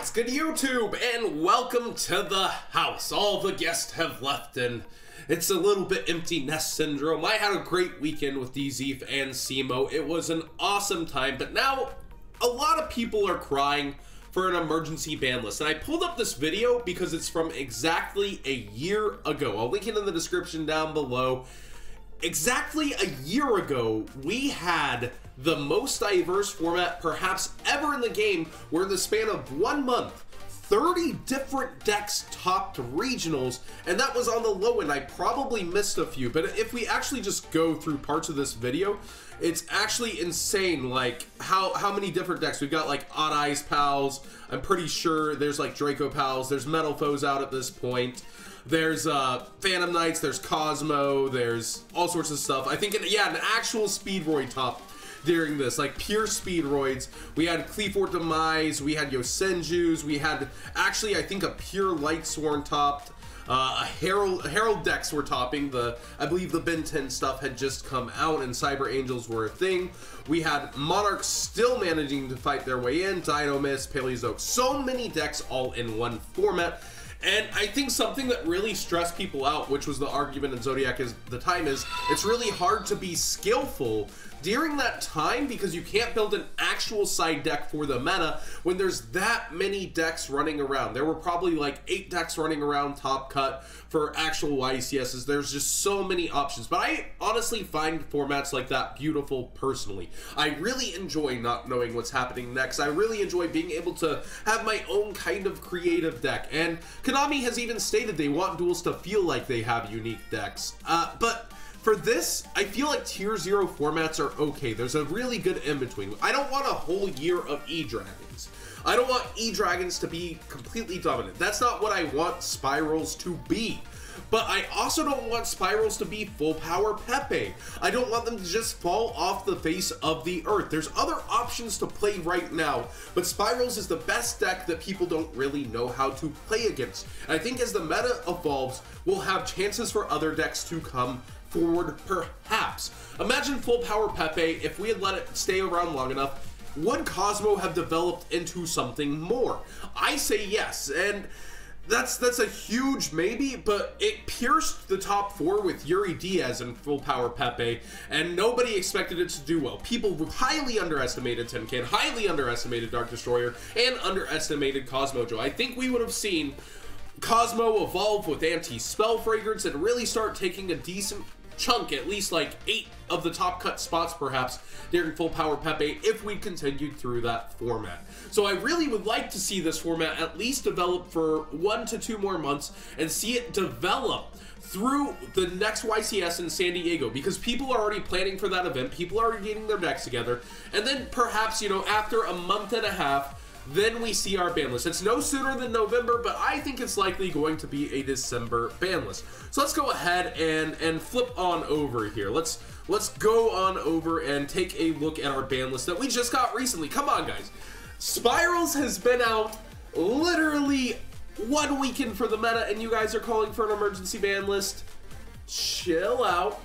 What's good, YouTube, and welcome to the house. All the guests have left and it's a little bit empty nest syndrome. I had a great weekend with DZeef and Simo. It was an awesome time, but now a lot of people are crying for an emergency ban list. And I pulled up this video because it's from exactly a year ago. I'll link it in the description down below. Exactly a year ago, we had the most diverse format perhaps ever in the game, where in the span of 1 month, 30 different decks topped regionals, and that was on the low end. I probably missed a few, but if we actually just go through parts of this video, it's actually insane, like how many different decks. We've got like Odd Eyes Pals, I'm pretty sure there's like Draco Pals, there's Metal Foes out at this point. There's Phantom Knights, there's Cosmo, there's all sorts of stuff. I think, an actual Speedroid top during this, like pure Speedroids. We had Cleafort Demise, we had Yosenjus, we had actually, I think, a pure Lightsworn topped. Herald decks were topping. I believe the Ben 10 stuff had just come out and Cyber Angels were a thing. We had Monarchs still managing to fight their way in, Dynamist, Paleozoic, so many decks all in one format. And I think something that really stressed people out, which was the argument in Zodiac at the time, is it's really hard to be skillful during that time because you can't build an actual side deck for the meta when there's that many decks running around. There were probably like 8 decks running around top cut for actual YCSs. There's just so many options, but I honestly find formats like that beautiful personally. I really enjoy not knowing what's happening next. I really enjoy being able to have my own kind of creative deck, and Konami has even stated they want duels to feel like they have unique decks. But for this, I feel like tier 0 formats are okay. There's a really good in-between. I don't want a whole year of E-Dragons. I don't want E-Dragons to be completely dominant. That's not what I want Spirals to be. But I also don't want Spirals to be full power Pepe. I don't want them to just fall off the face of the earth. There's other options to play right now, but Spirals is the best deck that people don't really know how to play against. And I think as the meta evolves, we'll have chances for other decks to come forward, perhaps. Imagine full power Pepe. If we had let it stay around long enough, would Cosmo have developed into something more? I say yes, and that's a huge maybe, but it pierced the top 4 with Yuri Diaz and full power Pepe, and nobody expected it to do well. People highly underestimated Tenkan, highly underestimated Dark Destroyer, and underestimated Cosmo Joe. I think we would have seen Cosmo evolve with anti-spell fragrance and really start taking a decent chunk, at least like 8 of the top cut spots perhaps, during full power Pepe if we continued through that format. So I really would like to see this format at least develop for 1 to 2 more months and see it develop through the next YCS in San Diego, because people are already planning for that event, people are already getting their decks together, and then perhaps, you know, after a month and a half, then we see our ban list. It's no sooner than November, but I think it's likely going to be a December ban list. So let's go ahead and flip on over here. Let's go on over and take a look at our ban list that we just got recently. Come on, guys. Spirals has been out literally 1 weekend for the meta, and you guys are calling for an emergency ban list. Chill out.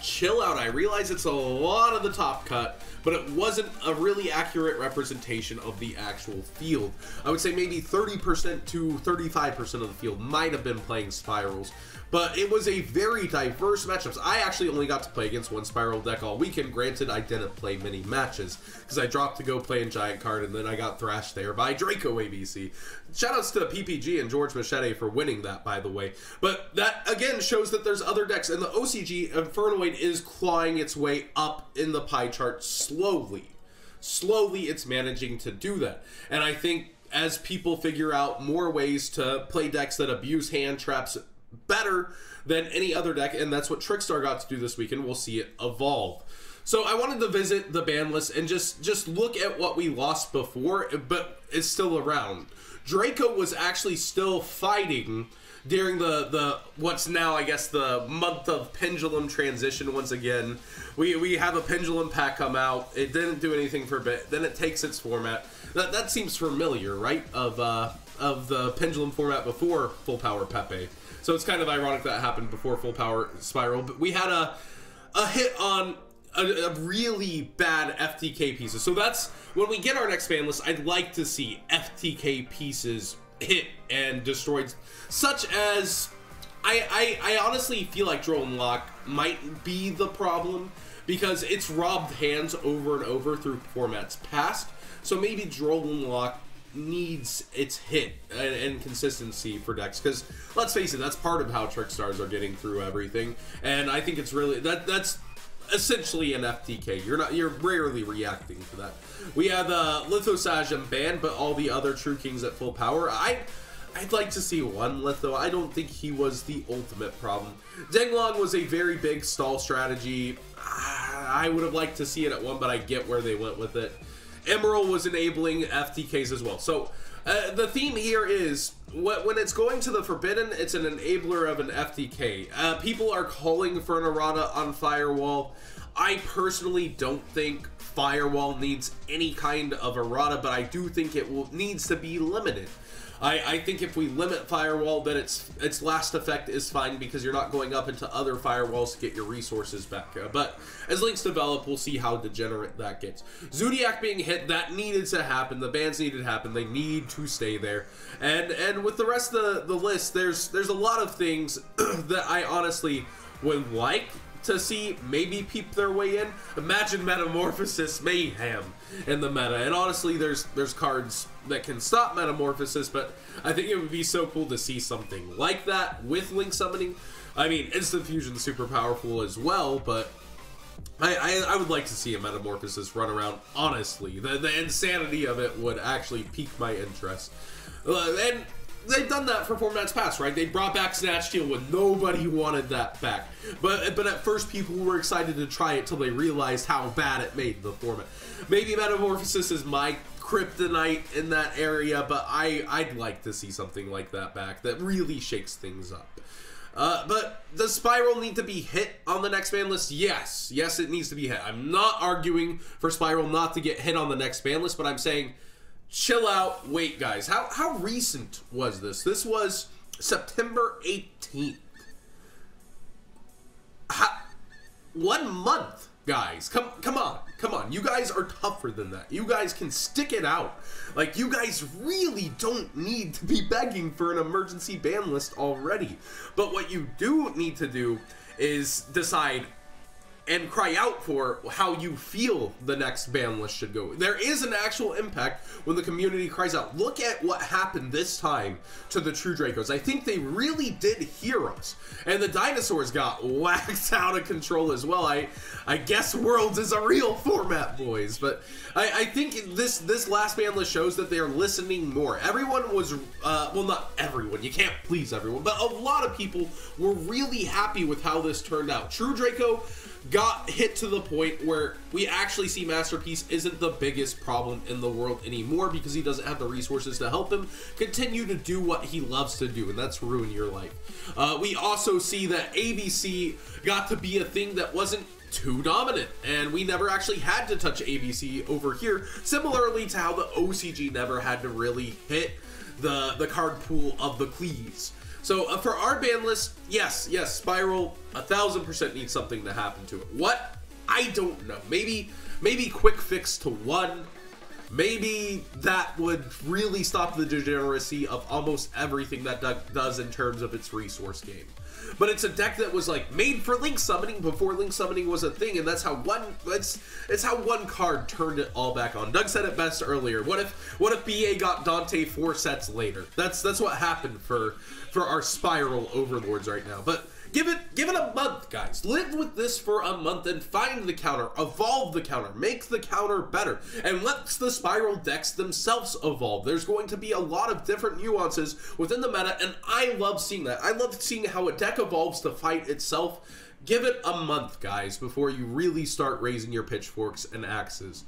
Chill out. I realize it's a lot of the top cut, but it wasn't a really accurate representation of the actual field. I would say maybe 30% to 35% of the field might have been playing Spirals, but it was a very diverse matchups. I actually only got to play against 1 Spiral deck all weekend. Granted, I didn't play many matches because I dropped to go play in Giant Card, and then I got thrashed there by Draco ABC. Shoutouts to PPG and George Machete for winning that, by the way. But that, again, shows that there's other decks, and the OCG Infernoid is clawing its way up in the pie chart slowly. Slowly, it's managing to do that. And I think as people figure out more ways to play decks that abuse hand traps better than any other deck, and that's what Trickstar got to do this weekend, we'll see it evolve. So I wanted to visit the ban list and just look at what we lost before, but it's still around. Draco was actually still fighting during the what's now, I guess, the month of Pendulum transition once again. We have a Pendulum pack come out. It didn't do anything for a bit. Then it takes its format. That seems familiar, right? Of the Pendulum format before full power Pepe. So it's kind of ironic that happened before full power Spiral. But we had a hit on a really bad FTK pieces. So that's when we get our next ban list. I'd like to see FTK FTK pieces hit and destroyed, such as I honestly feel like Droll and Lock might be the problem, because it's robbed hands over and over through formats past. So maybe Droll and Lock needs its hit and consistency for decks, because let's face it, that's part of how Trick Stars are getting through everything. And I think it's really that's essentially an FTK. You're rarely reacting to that. We have Lithosage and banned, but all the other True Kings at full power. I'd like to see one Litho. I don't think he was the ultimate problem. Denglong was a very big stall strategy. I would have liked to see it at 1, but I get where they went with it. Emerald was enabling FTKs as well. So the theme here is, when it's going to the Forbidden, it's an enabler of an FTK. People are calling for an errata on Firewall. I personally don't think Firewall needs any kind of errata, but I do think it needs to be limited. I think if we limit Firewall, then its last effect is fine, because you're not going up into other Firewalls to get your resources back. But as links develop, we'll see how degenerate that gets. Zodiac being hit, that needed to happen. The bans needed to happen. They need to stay there. And with the rest of the list, there's a lot of things that I honestly would like to see maybe peep their way in. Imagine Metamorphosis Mayhem in the meta, and honestly there's cards that can stop Metamorphosis, but I think it would be so cool to see something like that with Link Summoning. I mean, Instant Fusion's super powerful as well, but I would like to see a Metamorphosis run around, honestly. The insanity of it would actually pique my interest. And they've done that for formats past, right? They brought back Snatch Steal when nobody wanted that back. But at first people were excited to try it till they realized how bad it made the format. Maybe Metamorphosis is my kryptonite in that area, but I'd like to see something like that back that really shakes things up. But does Spiral need to be hit on the next ban list? Yes. Yes, it needs to be hit. I'm not arguing for Spiral not to get hit on the next ban list, but I'm saying chill out. Wait, guys. How recent was this? This was September 18th. 1 month, guys. Come on. You guys are tougher than that. You guys can stick it out. Like, you guys really don't need to be begging for an emergency ban list already. But what you do need to do is decide and cry out for how you feel the next ban list should go. There is an actual impact when the community cries out. Look at what happened this time to the True Dracos. I think they really did hear us. And the dinosaurs got waxed out of control as well. I guess Worlds is a real format, boys. But I think this last ban list shows that they are listening more. Everyone was, well, not everyone. You can't please everyone. But a lot of people were really happy with how this turned out. True Draco got hit to the point where we actually see Masterpiece isn't the biggest problem in the world anymore, because he doesn't have the resources to help him continue to do what he loves to do, and that's ruin your life. We also see that ABC got to be a thing that wasn't too dominant, and we never actually had to touch ABC over here, similarly to how the OCG never had to really hit the card pool of the Cleaves. So for our ban list, yes, Spiral 1000% needs something to happen to it. What? I don't know. Maybe quick fix to 1. Maybe that would really stop the degeneracy of almost everything that deck does in terms of its resource game. But it's a deck that was like made for Link Summoning before Link Summoning was a thing, and that's how it's how one card turned it all back on. Doug said it best earlier. What if BA got Dante 4 sets later? That's what happened for our Spiral overlords right now. But give it a month, guys. Live with this for a month and find the counter, evolve the counter, make the counter better, and let the Spiral decks themselves evolve. There's going to be a lot of different nuances within the meta, and I love seeing that. I love seeing how a deck evolves to fight itself. Give it a month, guys, before you really start raising your pitchforks and axes.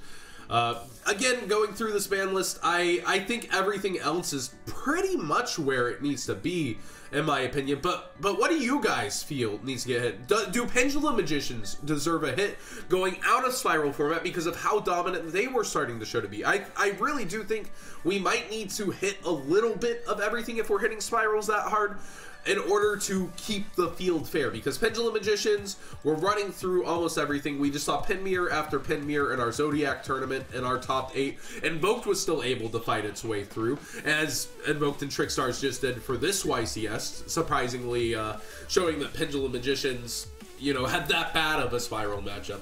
Again, going through this ban list, I think everything else is pretty much where it needs to be, in my opinion. But what do you guys feel needs to get hit? Do Pendulum Magicians deserve a hit going out of Spiral format because of how dominant they were starting the show to be? I really do think we might need to hit a little bit of everything if we're hitting Spirals that hard. in order to keep the field fair, because Pendulum Magicians were running through almost everything. We just saw pin mirror after pin mirror in our Zodiac tournament in our top 8. Invoked was still able to fight its way through, as Invoked and Trickstars just did for this YCS, surprisingly showing that Pendulum Magicians, you know, had that bad of a Spiral matchup.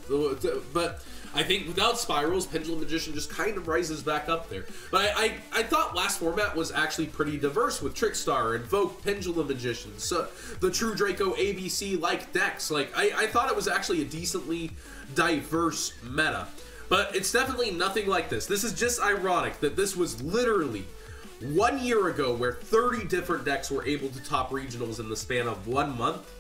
But I think without Spirals, Pendulum Magician just kind of rises back up there. But I thought last format was actually pretty diverse with Trickstar, Invoke, Pendulum Magician, so the True Draco ABC-like decks. Like, I thought it was actually a decently diverse meta. But it's definitely nothing like this. This is just ironic that this was literally 1 year ago where 30 different decks were able to top regionals in the span of 1 month.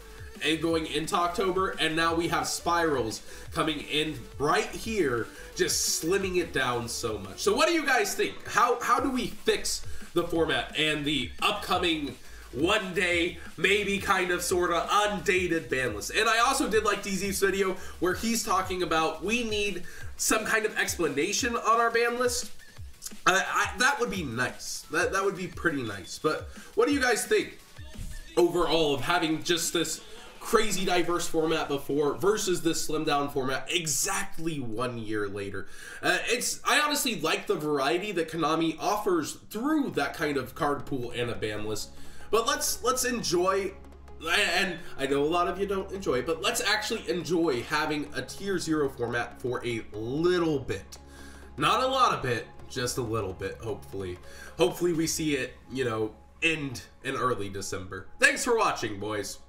And going into October, and now we have Spirals coming in right here, just slimming it down so much. So what do you guys think? How do we fix the format and the upcoming one day, maybe kind of sort of undated ban list? And I also did like DZ's video where he's talking about we need some kind of explanation on our ban list. That would be nice. That would be pretty nice. But what do you guys think overall of having just this crazy diverse format before versus this slim down format exactly 1 year later? I honestly like the variety that Konami offers through that kind of card pool and a ban list. But let's enjoy, and I know a lot of you don't enjoy, but let's actually enjoy having a tier 0 format for a little bit. Not a lot of it, just a little bit, hopefully. Hopefully we see it, you know, end in early December. Thanks for watching, boys.